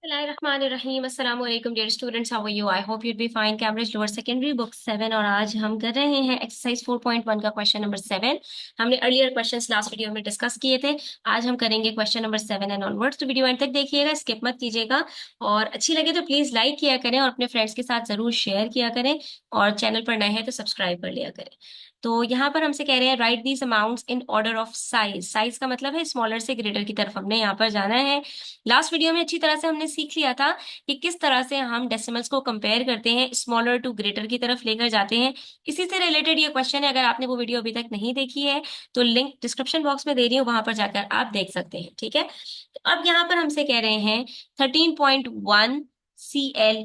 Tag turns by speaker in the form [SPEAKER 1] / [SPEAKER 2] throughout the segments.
[SPEAKER 1] Bismillahirrahmanirrahim. Assalamu alaikum dear students, how are you? I hope you'll be fine. Cambridge Lower Secondary Book 7 और आज हम कर रहे हैं एक्सरसाइज 4.1 का क्वेश्चन नंबर 7। हमने अर्लियर क्वेश्चंस लास्ट वीडियो में डिस्कस किए थे। आज हम करेंगे क्वेश्चन नंबर 7 एंड ऑनवर्ड्स। तो वीडियो एंड तक देखिएगा, स्किप मत कीजिएगा और अच्छी लगे तो प्लीज लाइक किया करें और अपने फ्रेंड्स के साथ जरूर शेयर किया करें और चैनल पर नए हैं तो सब्सक्राइब कर लिया करें। तो यहाँ पर हमसे कह रहे हैं right these amounts in order of size. Size का मतलब है स्मॉलर से ग्रेटर की तरफ हमने यहाँ पर जाना है। लास्ट वीडियो में अच्छी तरह से हमने सीख लिया था कि किस तरह से हम डेसिमल्स को कंपेयर करते हैं, स्मॉलर टू ग्रेटर की तरफ लेकर जाते हैं। इसी से रिलेटेड ये क्वेश्चन है। अगर आपने वो वीडियो अभी तक नहीं देखी है तो लिंक डिस्क्रिप्शन बॉक्स में दे रही हूँ, वहां पर जाकर आप देख सकते हैं। ठीक है, तो अब यहाँ पर हमसे कह रहे हैं 13.1 CL,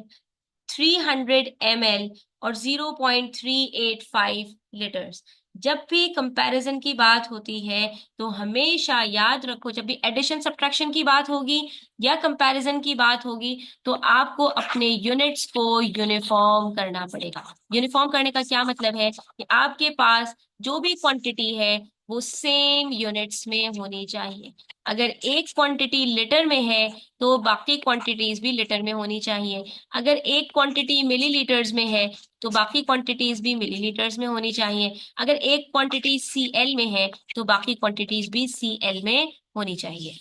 [SPEAKER 1] 300 ml और 0.385 लीटर्स। जब भी कंपैरिजन की बात होती है तो हमेशा याद रखो, जब भी एडिशन सब्ट्रैक्शन की बात होगी या कंपैरिजन की बात होगी तो आपको अपने यूनिट्स को यूनिफॉर्म करना पड़ेगा। यूनिफॉर्म करने का क्या मतलब है कि आपके पास जो भी क्वांटिटी है वो सेम यूनिट्स में होनी चाहिए। अगर एक क्वांटिटी लीटर में है तो बाकी क्वांटिटीज भी लीटर में होनी चाहिए। अगर एक क्वांटिटी मिलीलीटर्स में है तो बाकी क्वांटिटीज भी मिलीलीटर्स में होनी चाहिए। अगर एक क्वांटिटी CL में है तो बाकी क्वांटिटीज भी CL में होनी चाहिए।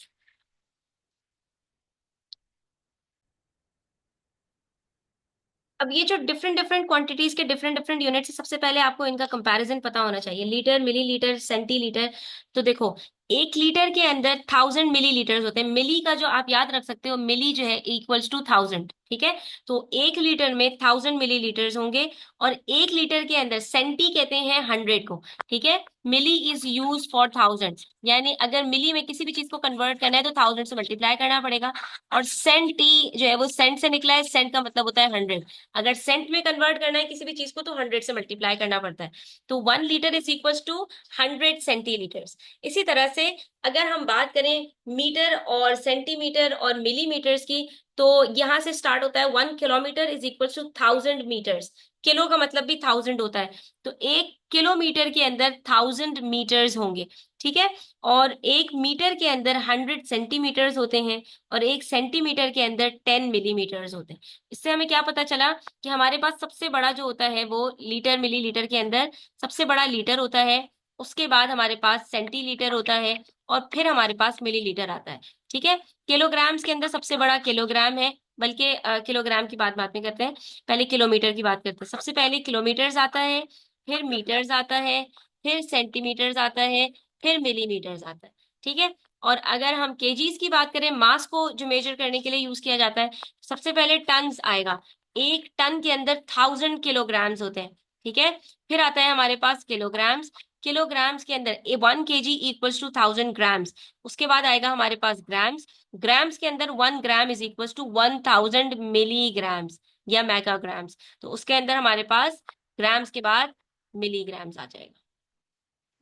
[SPEAKER 1] अब ये जो डिफरेंट डिफरेंट क्वांटिटीज के डिफरेंट डिफरेंट यूनिट्स है, सबसे पहले आपको इनका कंपैरिजन पता होना चाहिए। Litre, millilitre, centilitre. तो देखो, 1 लीटर के अंदर 1000 मिलीलीटर्स होते हैं। मिली का जो आप याद रख सकते हो, मिली जो है इक्वल्स टू 1000। ठीक है, तो 1 लीटर में 1000 मिलीलीटर्स होंगे। और 1 लीटर के अंदर सेंटी कहते हैं 100 को। ठीक है, मिली इज यूज फॉर 1000, यानी अगर मिली में किसी भी चीज को कन्वर्ट करना है तो 1000 से मल्टीप्लाई करना पड़ेगा। और सेंटी जो है वो सेंट से निकला है, सेंट का मतलब होता है 100। अगर सेंट में कन्वर्ट करना है किसी भी चीज को तो 100 से मल्टीप्लाई करना पड़ता है। तो 1 लीटर इज इक्वल टू 100 सेंटीलीटर्स। इसी तरह से अगर हम बात करें मीटर और सेंटीमीटर और मिलीमीटर्स की, तो यहां से स्टार्ट होता है 1 kilometre is equal to 1000 metres. Kilo का मतलब भी 1000 होता है, तो 1 किलोमीटर के अंदर 1000 मीटर्स होंगे। ठीक है, और 1 मीटर के अंदर 100 सेंटीमीटर्स होते हैं और 1 सेंटीमीटर के अंदर 10 मिलीमीटर्स होते हैं। इससे हमें क्या पता चला कि हमारे पास सबसे बड़ा जो होता है वो लीटर, मिलीलीटर के अंदर सबसे बड़ा लीटर होता है। उसके बाद हमारे पास सेंटीलीटर होता है और फिर हमारे पास मिलीलीटर आता है। ठीक है, किलोग्राम्स के अंदर सबसे बड़ा किलोग्राम है, बल्कि किलोग्राम की बात बाद में करते हैं, पहले किलोमीटर की बात करते हैं। सबसे पहले किलोमीटर्स आता है, फिर मीटर्स आता है, फिर सेंटीमीटर्स आता है, फिर मिलीमीटर्स आता है। ठीक है, और अगर हम केजीज की बात करें, मास को जो मेजर करने के लिए यूज किया जाता है, सबसे पहले टन्स आएगा। 1 टन के अंदर 1000 किलोग्राम्स होते हैं। ठीक है, फिर आता है हमारे पास किलोग्राम्स। किलोग्राम्स के अंदर 1 kg इक्वल्स टू 1000 ग्राम्स। उसके बाद आएगा हमारे पास ग्राम्स। ग्राम्स के अंदर 1 gram is equals to 1000 milligrams या मेगाग्राम्स। तो उसके अंदर हमारे पास ग्राम्स के बाद मिलीग्राम्स आ जाएगा,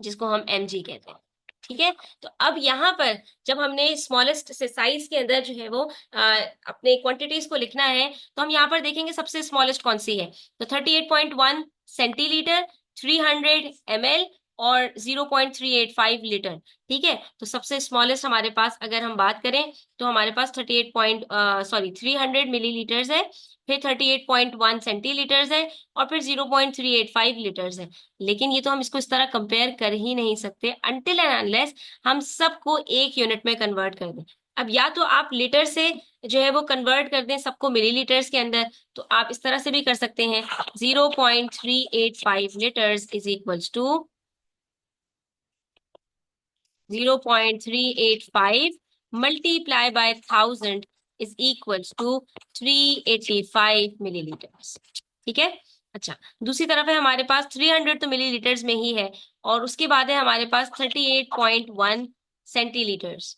[SPEAKER 1] जिसको हम mg कहते हैं। ठीक है, तो अब यहाँ पर जब हमने स्मॉलेस्ट से साइज के अंदर जो है वो अपने क्वांटिटीज को लिखना है, तो हम यहाँ पर देखेंगे सबसे स्मॉलेस्ट कौन सी है। तो 38.1 सेंटीलीटर, 300 ml और 0.385 लीटर। ठीक है, तो सबसे स्मॉलेस्ट हमारे पास अगर हम बात करें तो हमारे पास 300 मिलीलीटर्स है, फिर 38.1 सेंटीलीटर्स है और फिर 0.385 लीटर्स है। लेकिन ये तो हम इसको इस तरह कंपेयर कर ही नहीं सकते अनटिल एंड अनलेस हम सबको एक यूनिट में कन्वर्ट कर दें। अब या तो आप लीटर से जो है वो कन्वर्ट कर दें सबको मिलीलीटर्स के अंदर, तो आप इस तरह से भी कर सकते हैं। 0.385 litres is equals to 0.385 multiply by 1000 is equals to 385 millilitres. ठीक है, अच्छा, दूसरी तरफ है हमारे पास 300 तो मिलीलीटर्स में ही है, और उसके बाद है हमारे पास 38.1 सेंटीलीटर्स।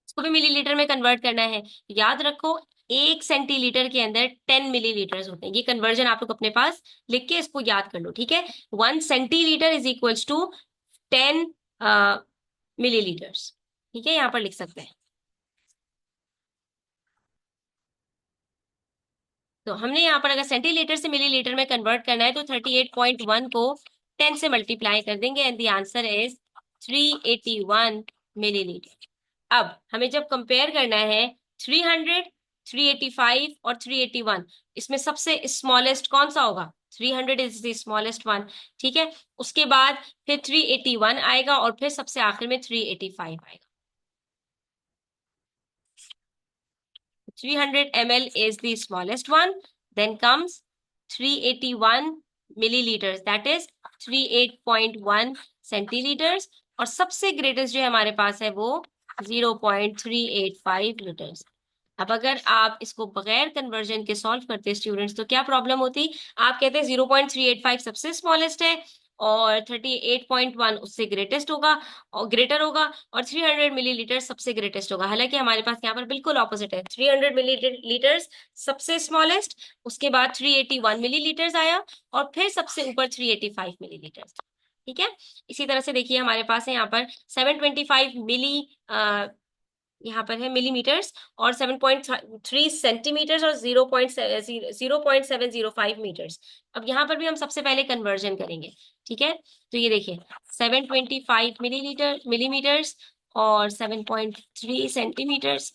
[SPEAKER 1] इसको भी मिलीलीटर में कन्वर्ट करना है। याद रखो, 1 सेंटीलीटर के अंदर 10 मिलीलीटर्स होते हैं। ये कन्वर्जन आप लोग अपने पास लिख के इसको याद कर लो। ठीक है, 1 centilitre is equals to 10 millilitres. ठीक है, यहाँ पर लिख सकते हैं। तो हमने यहाँ पर अगर सेंटीलीटर से मिलीलीटर में कन्वर्ट करना है तो 38.1 को 10 से मल्टीप्लाई कर देंगे and the answer is 381 millilitre. अब हमें जब कंपेयर करना है 300, 385 और 381, इसमें सबसे स्मॉलेस्ट कौन सा होगा? 300 इज द स्मॉलेस्ट वन। ठीक है, उसके बाद फिर 381 आएगा और फिर सबसे आखिर में 385 आएगा। 300 ml is the smallest one. Then comes 381 milliliters, that is 38.1 centiliters. और सबसे ग्रेटेस्ट जो हमारे पास है वो 0.385 लीटर्स। अब अगर आप इसको बगैर कन्वर्जन के सॉल्व करते स्टूडेंट्स, तो क्या प्रॉब्लम होती? आप कहते हैं 0.385 सबसे स्मॉलेस्ट है और 38.1 उससे ग्रेटेस्ट होगा और ग्रेटर होगा, और 300 मिलीलीटर सबसे ग्रेटेस्ट होगा। हालांकि हमारे पास यहाँ पर बिल्कुल ऑपोजिट है, 300 मिलीलीटर सबसे स्मॉलेस्ट, उसके बाद 381 मिलीलीटर आया और फिर सबसे ऊपर 385 मिलीलीटर। ठीक है, इसी तरह से देखिए हमारे पास है यहाँ पर 725 मिली, यहाँ पर है मिलीमीटर्स, और 7.3 सेंटीमीटर्स और 0.705 मीटर्स। अब यहाँ पर भी हम सबसे पहले कन्वर्जन करेंगे। ठीक है, तो ये देखिए 725 मिलीमीटर्स और 7.3 सेंटीमीटर्स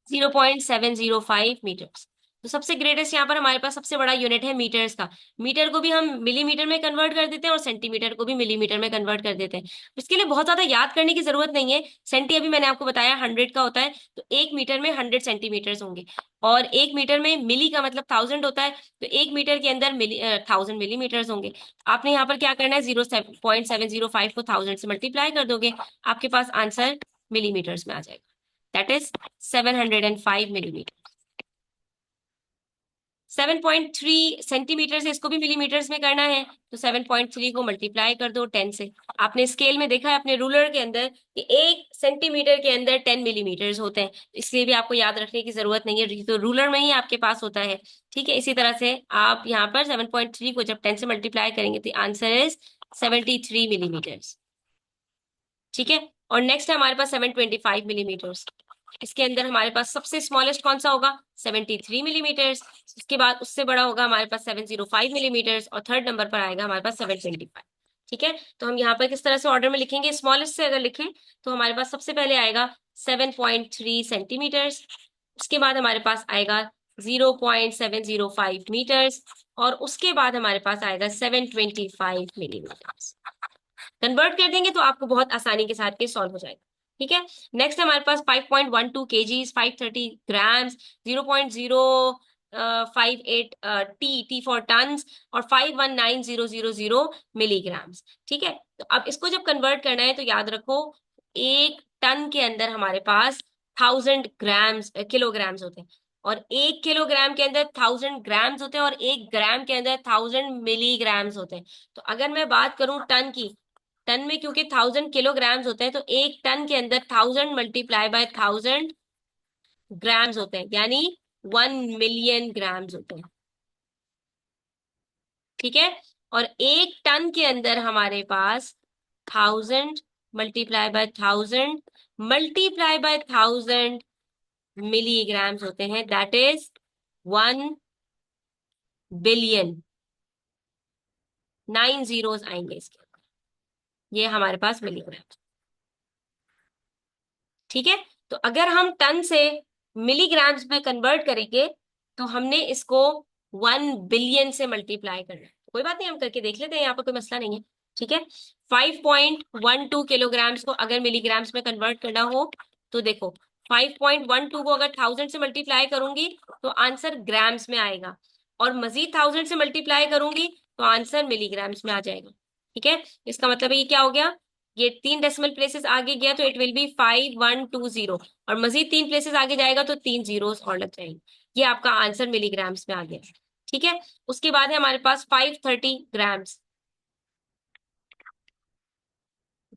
[SPEAKER 1] 0.705 मीटर्स। तो सबसे ग्रेटेस्ट यहाँ पर हमारे पास सबसे बड़ा यूनिट है मीटर्स का। मीटर को भी हम मिलीमीटर में कन्वर्ट कर देते हैं और सेंटीमीटर को भी मिलीमीटर में कन्वर्ट कर देते हैं। इसके लिए बहुत ज्यादा याद करने की जरूरत नहीं है। सेंटी अभी मैंने आपको बताया 100 का होता है, तो 1 मीटर में 100 सेंटीमीटर्स होंगे, और 1 मीटर में मिली का मतलब 1000 होता है, तो 1 मीटर के अंदर 1000 मिलीमीटर्स होंगे। आपने यहाँ पर क्या करना है, 0.705 को 1000 से मल्टीप्लाई कर दोगे, आपके पास आंसर मिलीमीटर्स में आ जाएगा, दैट इज 705 मिलीमीटर। 7.3 सेंटीमीटर से इसको भी मिलीमीटर्स में करना है, तो 7.3 को मल्टीप्लाई कर दो 10 से। आपने स्केल में देखा है अपने रूलर के अंदर कि 1 सेंटीमीटर के अंदर 10 मिलीमीटर्स होते हैं, इसलिए भी आपको याद रखने की जरूरत नहीं है, तो रूलर में ही आपके पास होता है। ठीक है, इसी तरह से आप यहाँ पर 7.3 को जब 10 से मल्टीप्लाई करेंगे तो आंसर इज 73 मिलीमीटर्स। ठीक है, और नेक्स्ट है हमारे पास 725 मिलीमीटर्स। इसके अंदर हमारे पास सबसे स्मॉलेस्ट कौन सा होगा? 73 मिलीमीटर्स। इसके बाद उससे बड़ा होगा हमारे पास 705 मिलीमीटर्स, और थर्ड नंबर पर आएगा हमारे पास 725। ठीक है, तो हम यहाँ पर किस तरह से ऑर्डर में लिखेंगे? स्मॉलेस्ट से अगर लिखें तो हमारे पास सबसे पहले आएगा 7.3 सेंटीमीटर्स, उसके बाद हमारे पास आएगा 0.705 मीटर्स, और उसके बाद हमारे पास आएगा 725 मिलीमीटर्स। कन्वर्ट कर देंगे तो आपको बहुत आसानी के साथ ये सॉल्व हो जाएगा। ठीक है, नेक्स्ट हमारे पास 5.12 KGs, 530 grams, 0.058 T for tonnes, और 519000 मिलीग्राम्स। ठीक है, तो अब इसको जब कन्वर्ट करना है तो याद रखो 1 टन के अंदर हमारे पास 1000 ग्राम्स किलोग्राम्स होते हैं, और 1 किलोग्राम के अंदर 1000 ग्राम्स होते हैं, और 1 ग्राम के अंदर 1000 मिलीग्राम्स होते हैं। तो अगर मैं बात करूं टन की, टन में क्योंकि 1000 किलोग्राम्स होते हैं, तो 1 टन के अंदर 1000 मल्टीप्लाई बाय 1000 ग्राम्स होते हैं, यानी 1 मिलियन ग्राम्स होते हैं। ठीक है, और 1 टन के अंदर हमारे पास 1000 multiply by 1000 multiply by 1000 milligrams होते हैं, दैट इज 1 बिलियन। 9 जीरोस आएंगे इसके, ये हमारे पास मिलीग्राम। ठीक है, तो अगर हम टन से मिलीग्राम्स में कन्वर्ट करेंगे तो हमने इसको 1 बिलियन से मल्टीप्लाई करना है। कोई बात नहीं, हम करके देख लेते हैं, यहाँ पर कोई मसला नहीं है। ठीक है, 5.12 किलोग्राम्स को अगर मिलीग्राम्स में कन्वर्ट करना हो तो देखो 5.12 को अगर 1000 से मल्टीप्लाई करूंगी तो आंसर ग्राम्स में आएगा, और मजीद 1000 से मल्टीप्लाई करूंगी तो आंसर मिलीग्राम्स में आ जाएगा। ठीक है, इसका मतलब ये क्या हो गया, ये 3 डेसिमल प्लेसेस आगे गया तो इट विल बी 5120, और मजीद 3 प्लेसेस आगे जाएगा तो 3 जीरोस और लग जाएंगे। ये आपका आंसर मिलीग्राम्स में आ गया। ठीक है, उसके बाद है हमारे पास 530 ग्राम्स।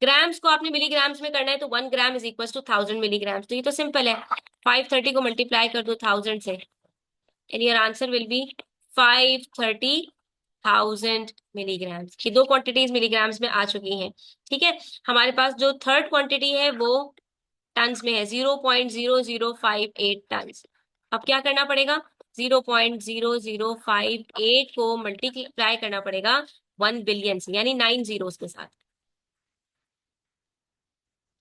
[SPEAKER 1] ग्राम्स को आपने मिलीग्राम्स में करना है तो 1 gram is equal to 1000 milligrams, तो ये तो सिंपल है, 530 को मल्टीप्लाई कर दो 1000 से and your answer will be 530,000 milligrams. ये दो क्वांटिटीज मिलीग्राम्स में आ चुकी हैं। ठीक है, हमारे पास जो थर्ड क्वांटिटी है वो टन्स में है, 0.0058 टन्स। अब क्या करना पड़ेगा, 0.0058 को मल्टीप्लाई करना पड़ेगा 1 बिलियन से, यानी 9 जीरोस के साथ।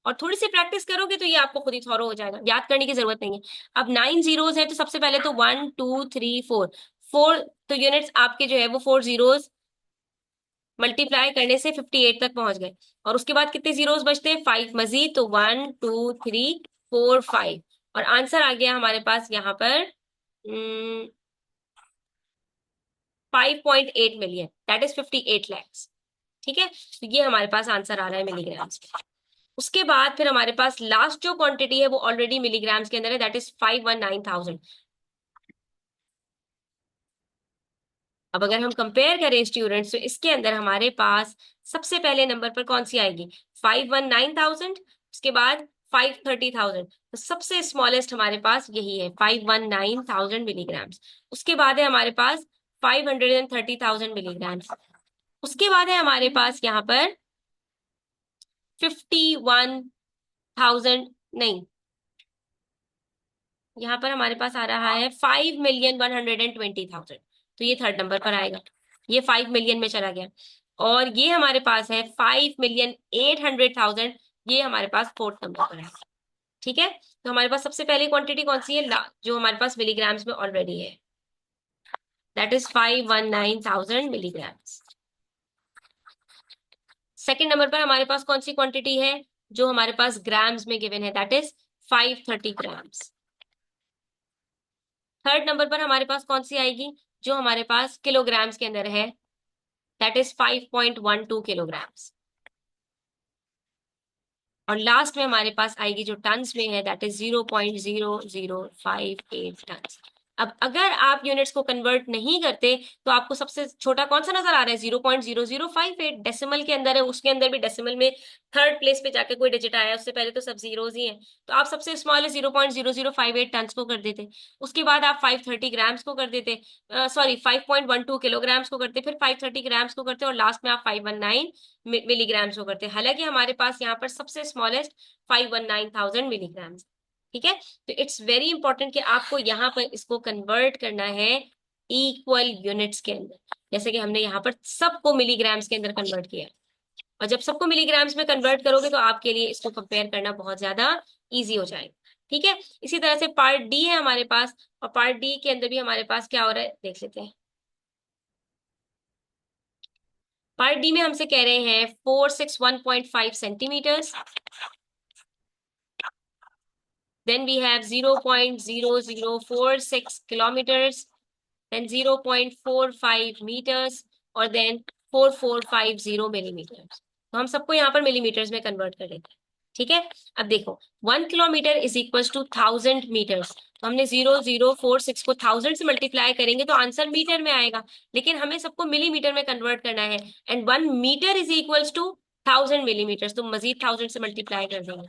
[SPEAKER 1] और थोड़ी सी प्रैक्टिस करोगे तो ये आपको खुद ही थॉरो हो जाएगा, याद करने की जरूरत नहीं है। अब 9 जीरोज है तो सबसे पहले तो 1 2 3 4, 4 तो यूनिट्स आपके जो है वो 4 जीरोज मल्टीप्लाई करने से 58 तक पहुंच गए। और उसके बाद कितने जीरोस बचते हैं, 5 मजीद, तो 1 2 3 4 5, और आंसर आ गया हमारे पास यहाँ पर 5.8 मिलियन, दैट इज 58 lakhs। ठीक है, तो ये हमारे पास आंसर आ रहा है मिलीग्राम्स में। उसके बाद फिर हमारे पास लास्ट जो क्वांटिटी है वो ऑलरेडी मिलीग्राम्स के अंदर है, दैट इज 519,000। अब अगर हम कंपेयर करें स्टूडेंट्स तो इसके अंदर हमारे पास सबसे पहले नंबर पर कौन सी आएगी, 519,000, उसके बाद 530,000, तो सबसे स्मॉलेस्ट हमारे पास यही है 519,000 मिलीग्राम्स। उसके बाद है हमारे पास 530,000 मिलीग्राम्स। उसके बाद है हमारे पास यहाँ पर 51,000, नहीं, यहाँ पर हमारे पास आ रहा है 5,120,000, तो ये थर्ड नंबर पर आएगा, ये 5 मिलियन में चला गया। और ये हमारे पास है 5,800,000, ये हमारे पास फोर्थ नंबर पर है। ठीक है, तो हमारे पास सबसे पहली क्वांटिटी कौन सी है, जो हमारे पास मिलीग्राम्स में ऑलरेडी है, that is 519,000 milligrams. Second number पर हमारे पास कौन सी क्वांटिटी है, जो हमारे पास ग्राम्स में गिवन है, that is 530 grams. Third number पर हमारे पास कौन सी आएगी, जो हमारे पास किलोग्राम्स के अंदर है, दैट इज 5.12 किलोग्राम्स। और लास्ट में हमारे पास आएगी जो टन्स में है, दैट इज 0.0058 टन्स। अब अगर आप यूनिट्स को कन्वर्ट नहीं करते तो आपको सबसे छोटा कौन सा नजर आ रहा है, 0.0058 डेसिमल के अंदर है, उसके अंदर भी डेसिमल में थर्ड प्लेस पे जाके कोई डिजिट आया है, उससे पहले तो सब जीरोज ही है, तो आप सबसे स्मॉल 0.0058 टन्स को कर देते, उसके बाद आप 530 ग्राम्स को कर देते, सॉरी 5.12 किलोग्राम्स को करते, फिर 530 ग्राम्स को करते, और लास्ट में आप 519 मिलीग्राम्स को करते हैं। हालांकि हमारे पास यहाँ पर सबसे स्मॉलेस्ट 519,000 मिलीग्राम्स। ठीक है, तो इट्स वेरी इंपॉर्टेंट कि आपको यहाँ पर इसको कन्वर्ट करना है इक्वल यूनिट्स के अंदर, जैसे कि हमने यहाँ पर सबको मिलीग्राम्स के अंदर कन्वर्ट किया। और जब सबको मिलीग्राम्स में कन्वर्ट करोगे तो आपके लिए इसको कंपेयर करना बहुत ज्यादा इजी हो जाएगा। ठीक है, इसी तरह से पार्ट डी है हमारे पास, और पार्ट डी के अंदर भी हमारे पास क्या हो रहा है देख लेते हैं। पार्ट डी में हमसे कह रहे हैं 461.5 centimetres, then we have 0.0046 kilometers, then 0.45 meters, और then 4450 मिलीमीटर्स। तो हम सबको यहाँ पर मिलीमीटर्स में कन्वर्ट कर लेते हैं। ठीक है, अब देखो 1 kilometre is equal to 1000 metres, तो हमने 0046 को 1000 से मल्टीप्लाई करेंगे तो आंसर मीटर में आएगा, लेकिन हमें सबको मिलीमीटर में कन्वर्ट करना है, and 1 metre is equal to 1000 millimetres, तो मजीद 1000 से मल्टीप्लाई कर देंगे।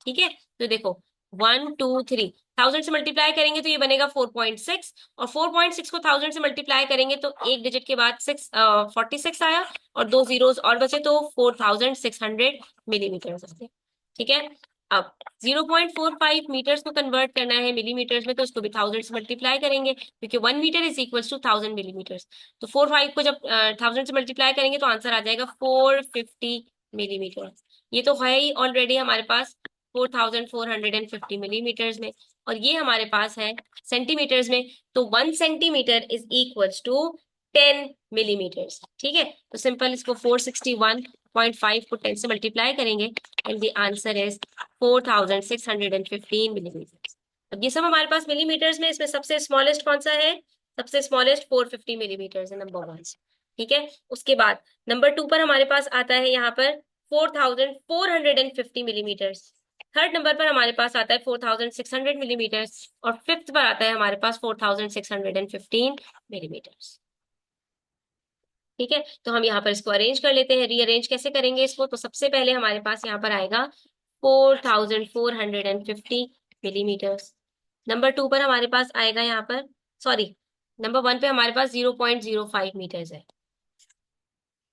[SPEAKER 1] ठीक है, तो देखो 1 2 3, 1000 से मल्टीप्लाई करेंगे तो ये बनेगा 4.6, और 4.6 को 1000 से मल्टीप्लाई करेंगे तो एक डिजिट के बाद 46 आया, और दो जीरोस और बचे तो 4600 मिलीमीटर बचे। ठीक है, अब 0.45 मीटर्स को कन्वर्ट करना है मिलीमीटर्स में, तो उसको भी 1000 से मल्टीप्लाई करेंगे, क्योंकि 1 metre is equal to 1000 millimetres. तो 45 को जब 1000 से मल्टीप्लाई करेंगे तो आंसर आ जाएगा 450 मिलीमीटर। ये तो है ही ऑलरेडी हमारे पास 4450 मिलीमीटर्स में, और ये हमारे पास है सेंटीमीटर्स में, तो 1 centimetre is equal to 10 millimetres. ठीक है, तो सिंपल इसको 461.5 को 10 से मल्टीप्लाई करेंगे, and the answer is 4615 millimetres. अब ये सब हमारे पास मिलीमीटर्स में, इसमें सबसे स्मॉलेस्ट कौन सा है, सबसे स्मॉलेस्ट 450 मिलीमीटर्स है, नंबर 1। ठीक है, उसके बाद नंबर 2 पर हमारे पास आता है यहाँ पर 4450 मिलीमीटर्स। थर्ड नंबर पर हमारे पास आता है 4600 मिलीमीटर्स, और फिफ्थ पर आता है हमारे पास 4615 मिलीमीटर्स। ठीक है, तो हम यहाँ पर इसको अरेंज कर लेते हैं। रीअरेंज कैसे करेंगे इसको, तो सबसे पहले हमारे पास यहाँ पर आएगा 4450 मिलीमीटर्स। नंबर 2 पर हमारे पास आएगा यहाँ पर, सॉरी, नंबर 1 पे हमारे पास 0.05 मीटर्स है,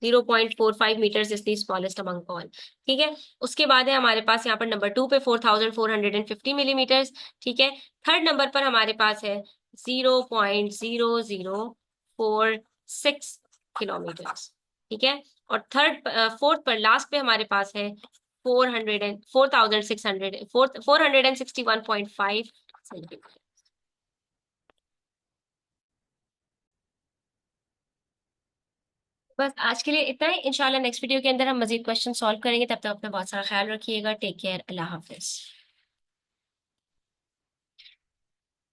[SPEAKER 1] 0.45 metres is the smallest among all. ठीक है, उसके बाद है हमारे पास यहाँ पर नंबर 2 पे 4450 मिलीमीटर्स। ठीक है, थर्ड नंबर पर हमारे पास है 0.0046 किलोमीटर्स। ठीक है, और फोर्थ पर लास्ट पे हमारे पास है 461.5 सेंटीमीटर। बस आज के लिए इतना ही। इंशाल्लाह नेक्स्ट वीडियो के अंदर हम मजीद क्वेश्चन सॉल्व करेंगे। तब तक अपना बहुत सारा ख्याल रखिएगा। Take care. अल्लाह हाफिज।